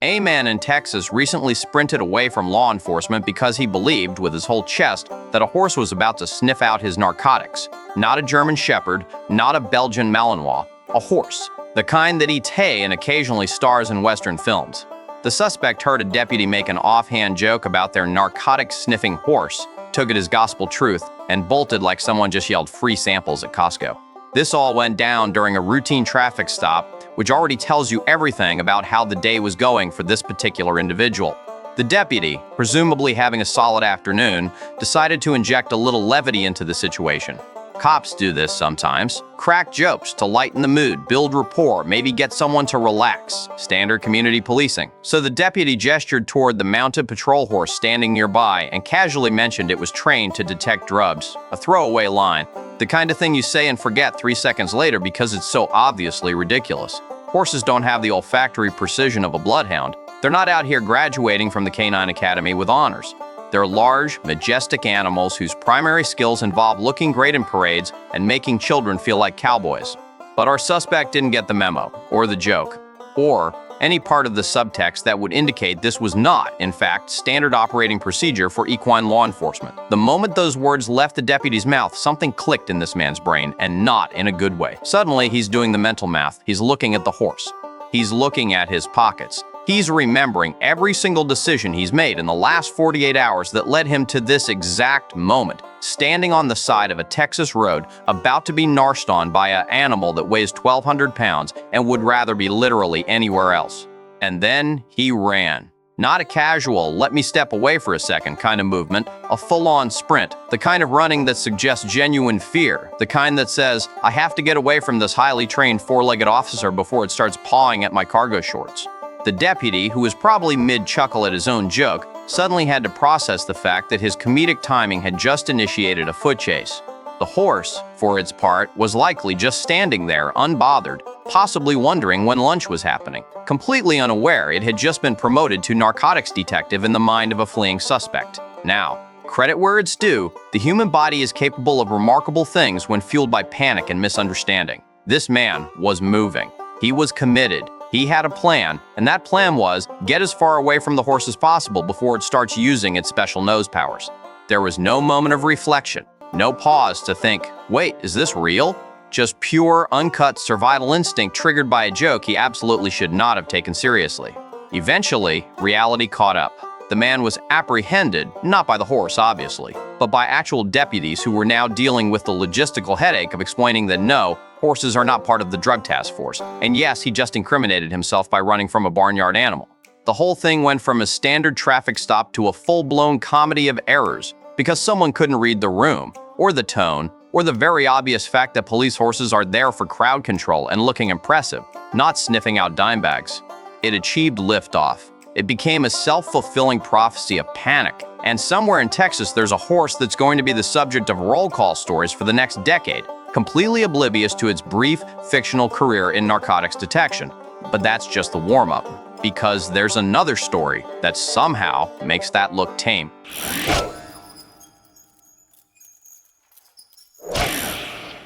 A man in Texas recently sprinted away from law enforcement because he believed, with his whole chest, that a horse was about to sniff out his narcotics. Not a German Shepherd, not a Belgian Malinois, a horse. The kind that eats hay and occasionally stars in Western films. The suspect heard a deputy make an offhand joke about their narcotic-sniffing horse, took it as gospel truth, and bolted like someone just yelled free samples at Costco. This all went down during a routine traffic stop, which already tells you everything about how the day was going for this particular individual. The deputy, presumably having a solid afternoon, decided to inject a little levity into the situation. Cops do this sometimes. Crack jokes to lighten the mood, build rapport, maybe get someone to relax. Standard community policing. So the deputy gestured toward the mounted patrol horse standing nearby and casually mentioned it was trained to detect drugs. A throwaway line. The kind of thing you say and forget 3 seconds later because it's so obviously ridiculous. Horses don't have the olfactory precision of a bloodhound. They're not out here graduating from the Canine Academy with honors. They're large, majestic animals whose primary skills involve looking great in parades and making children feel like cowboys. But our suspect didn't get the memo, or the joke, or any part of the subtext that would indicate this was not, in fact, standard operating procedure for equine law enforcement. The moment those words left the deputy's mouth, something clicked in this man's brain, and not in a good way. Suddenly, he's doing the mental math. He's looking at the horse. He's looking at his pockets. He's remembering every single decision he's made in the last 48 hours that led him to this exact moment, standing on the side of a Texas road, about to be narsed on by an animal that weighs 1,200 pounds and would rather be literally anywhere else. And then he ran. Not a casual, let me step away for a second kind of movement, a full-on sprint, the kind of running that suggests genuine fear, the kind that says, I have to get away from this highly trained four-legged officer before it starts pawing at my cargo shorts. The deputy, who was probably mid-chuckle at his own joke, suddenly had to process the fact that his comedic timing had just initiated a foot chase. The horse, for its part, was likely just standing there, unbothered, possibly wondering when lunch was happening. Completely unaware it had just been promoted to narcotics detective in the mind of a fleeing suspect. Now, credit where it's due, the human body is capable of remarkable things when fueled by panic and misunderstanding. This man was moving. He was committed. He had a plan, and that plan was get as far away from the horse as possible before it starts using its special nose powers. There was no moment of reflection, no pause to think, wait, is this real? Just pure, uncut survival instinct triggered by a joke he absolutely should not have taken seriously. Eventually, reality caught up. The man was apprehended, not by the horse, obviously, but by actual deputies who were now dealing with the logistical headache of explaining that no, horses are not part of the drug task force. And yes, he just incriminated himself by running from a barnyard animal. The whole thing went from a standard traffic stop to a full-blown comedy of errors because someone couldn't read the room, or the tone, or the very obvious fact that police horses are there for crowd control and looking impressive, not sniffing out dime bags. It achieved liftoff. It became a self-fulfilling prophecy of panic. And somewhere in Texas, there's a horse that's going to be the subject of roll call stories for the next decade, completely oblivious to its brief, fictional career in narcotics detection. But that's just the warm-up, because there's another story that somehow makes that look tame.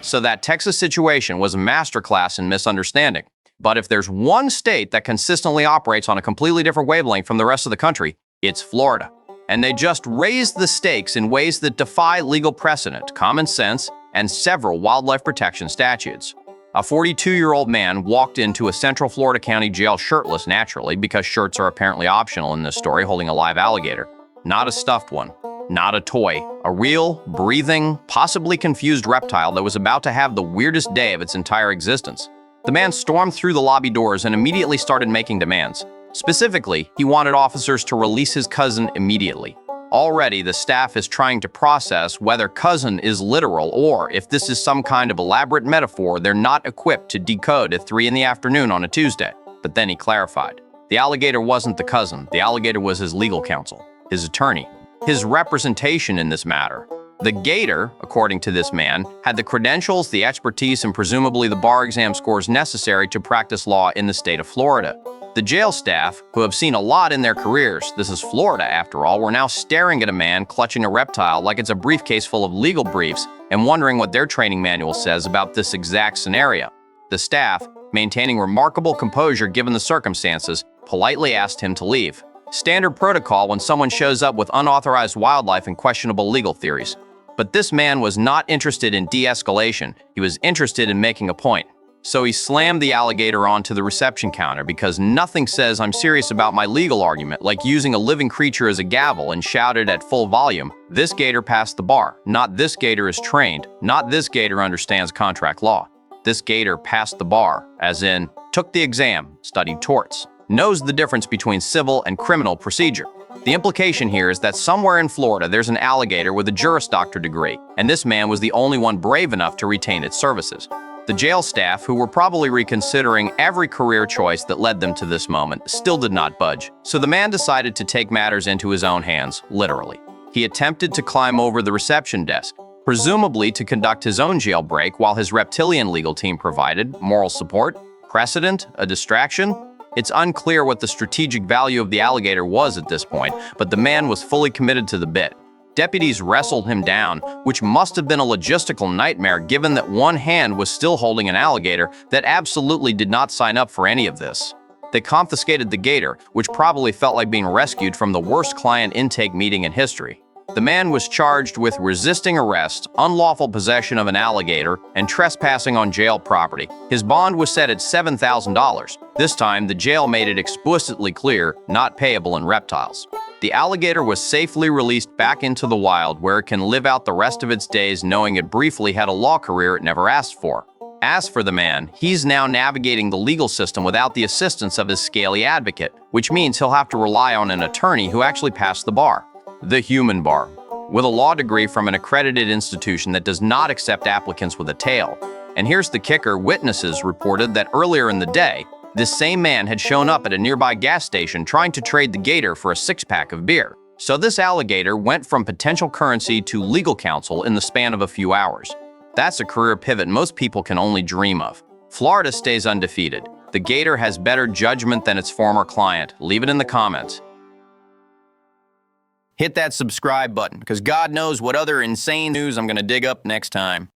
So that Texas situation was a masterclass in misunderstanding. But if there's one state that consistently operates on a completely different wavelength from the rest of the country, it's Florida. And they just raised the stakes in ways that defy legal precedent, common sense, and several wildlife protection statutes. A 42-year-old man walked into a Central Florida County jail shirtless, naturally, because shirts are apparently optional in this story, holding a live alligator. Not a stuffed one. Not a toy. A real, breathing, possibly confused reptile that was about to have the weirdest day of its entire existence. The man stormed through the lobby doors and immediately started making demands. Specifically, he wanted officers to release his cousin immediately. Already, the staff is trying to process whether cousin is literal or if this is some kind of elaborate metaphor they're not equipped to decode at 3 in the afternoon on a Tuesday. But then he clarified. The alligator wasn't the cousin. The alligator was his legal counsel, his attorney, his representation in this matter. The Gator, according to this man, had the credentials, the expertise, and presumably the bar exam scores necessary to practice law in the state of Florida. The jail staff, who have seen a lot in their careers, this is Florida after all, were now staring at a man clutching a reptile like it's a briefcase full of legal briefs and wondering what their training manual says about this exact scenario. The staff, maintaining remarkable composure given the circumstances, politely asked him to leave. Standard protocol when someone shows up with unauthorized wildlife and questionable legal theories. But this man was not interested in de-escalation. He was interested in making a point. So he slammed the alligator onto the reception counter because nothing says I'm serious about my legal argument like using a living creature as a gavel, and shouted at full volume, "This gator passed the bar. Not this gator is trained. Not this gator understands contract law. This gator passed the bar," as in, took the exam, studied torts, knows the difference between civil and criminal procedure. The implication here is that somewhere in Florida there's an alligator with a Juris Doctor degree, and this man was the only one brave enough to retain its services. The jail staff, who were probably reconsidering every career choice that led them to this moment, still did not budge. So the man decided to take matters into his own hands, literally. He attempted to climb over the reception desk, presumably to conduct his own jailbreak while his reptilian legal team provided moral support, precedent, a distraction. It's unclear what the strategic value of the alligator was at this point, but the man was fully committed to the bit. Deputies wrestled him down, which must have been a logistical nightmare given that one hand was still holding an alligator that absolutely did not sign up for any of this. They confiscated the gator, which probably felt like being rescued from the worst client intake meeting in history. The man was charged with resisting arrest, unlawful possession of an alligator, and trespassing on jail property. His bond was set at $7,000. This time, the jail made it explicitly clear, not payable in reptiles. The alligator was safely released back into the wild, where it can live out the rest of its days knowing it briefly had a law career it never asked for. As for the man, he's now navigating the legal system without the assistance of his scaly advocate, which means he'll have to rely on an attorney who actually passed the bar. The human bar, with a law degree from an accredited institution that does not accept applicants with a tail. And here's the kicker: witnesses reported that earlier in the day, this same man had shown up at a nearby gas station trying to trade the gator for a six-pack of beer. So this alligator went from potential currency to legal counsel in the span of a few hours. That's a career pivot most people can only dream of. Florida stays undefeated. The gator has better judgment than its former client. Leave it in the comments. Hit that subscribe button, because God knows what other insane news I'm going to dig up next time.